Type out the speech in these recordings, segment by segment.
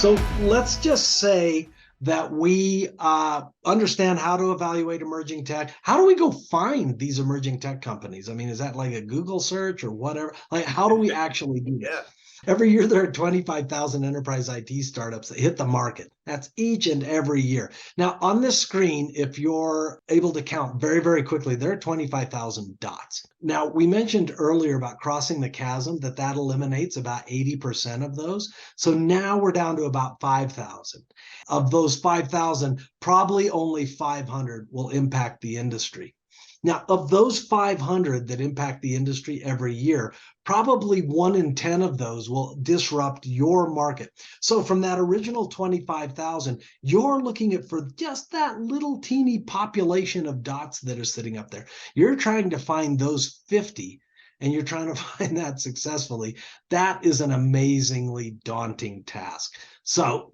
So let's just say that we understand how to evaluate emerging tech. How do we go find these emerging tech companies? I mean, is that like a Google search or whatever? Like, how do we actually do this? Yeah. Every year, there are 25,000 enterprise IT startups that hit the market. That's each and every year. Now, on this screen, if you're able to count very, very quickly, there are 25,000 dots. Now, we mentioned earlier about crossing the chasm, that eliminates about 80% of those. So now we're down to about 5,000. Of those 5,000, probably only 500 will impact the industry. Now, of those 500 that impact the industry every year, probably 1 in 10 of those will disrupt your market. So from that original 25,000, you're looking at for just that little teeny population of dots that are sitting up there. You're trying to find those 50, and you're trying to find that successfully. That is an amazingly daunting task. So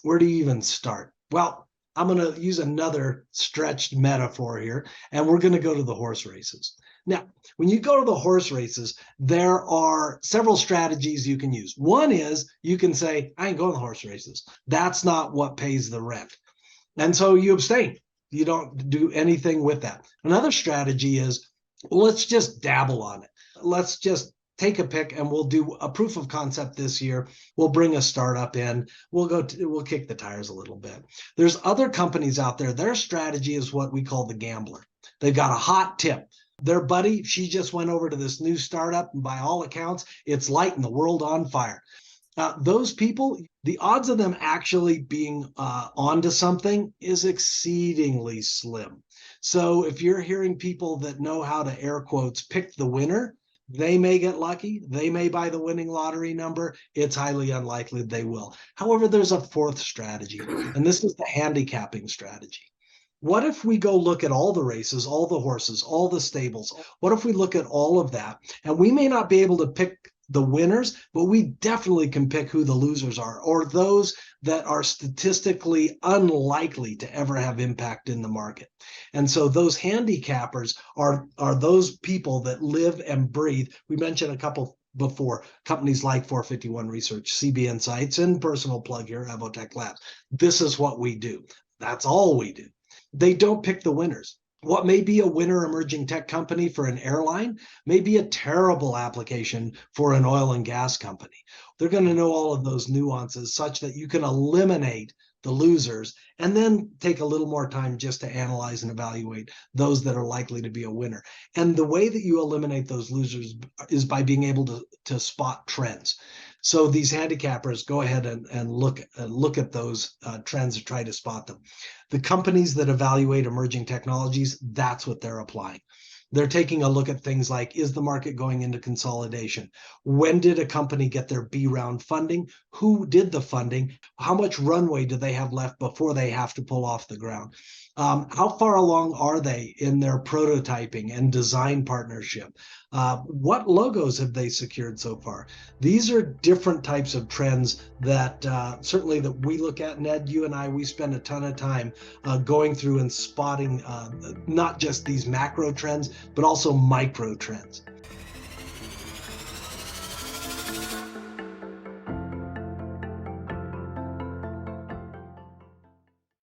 where do you even start? Well, I'm going to use another stretched metaphor here, and we're going to go to the horse races. Now, when you go to the horse races, there are several strategies you can use. One is you can say, I ain't going to the horse races. That's not what pays the rent. And so you abstain. You don't do anything with that. Another strategy is, well, let's just dabble on it. Let's just take a pick and we'll do a proof of concept this year. We'll bring a startup in. We'll kick the tires a little bit. There's other companies out there. Their strategy is what we call the gambler. They've got a hot tip. Their buddy, she just went over to this new startup, and by all accounts, it's lighting the world on fire. Those people, the odds of them actually being onto something is exceedingly slim. So if you're hearing people that know how to, air quotes, pick the winner, they may get lucky. They may buy the winning lottery number. It's highly unlikely they will. However, there's a fourth strategy, and this is the handicapping strategy. What if we go look at all the races, all the horses, all the stables? What if we look at all of that? And we may not be able to pick the winners, but we definitely can pick who the losers are, or those that are statistically unlikely to ever have impact in the market. And so those handicappers are those people that live and breathe. We mentioned a couple before, companies like 451 Research, CB Insights, and personal plug here, EVOTEK Labs. This is what we do. That's all we do. They don't pick the winners. What may be a winner emerging tech company for an airline may be a terrible application for an oil and gas company. They're going to know all of those nuances such that you can eliminate the losers and then take a little more time just to analyze and evaluate those that are likely to be a winner. And the way that you eliminate those losers is by being able to spot trends. So these handicappers go ahead and look at those trends and try to spot them. The companies that evaluate emerging technologies, that's what they're applying. They're taking a look at things like, is the market going into consolidation? When did a company get their B round funding? Who did the funding? How much runway do they have left before they have to pull off the ground? How far along are they in their prototyping and design partnership? What logos have they secured so far? These are different types of trends that certainly that we look at. Ned, you and I, we spend a ton of time going through and spotting not just these macro trends, but also micro trends.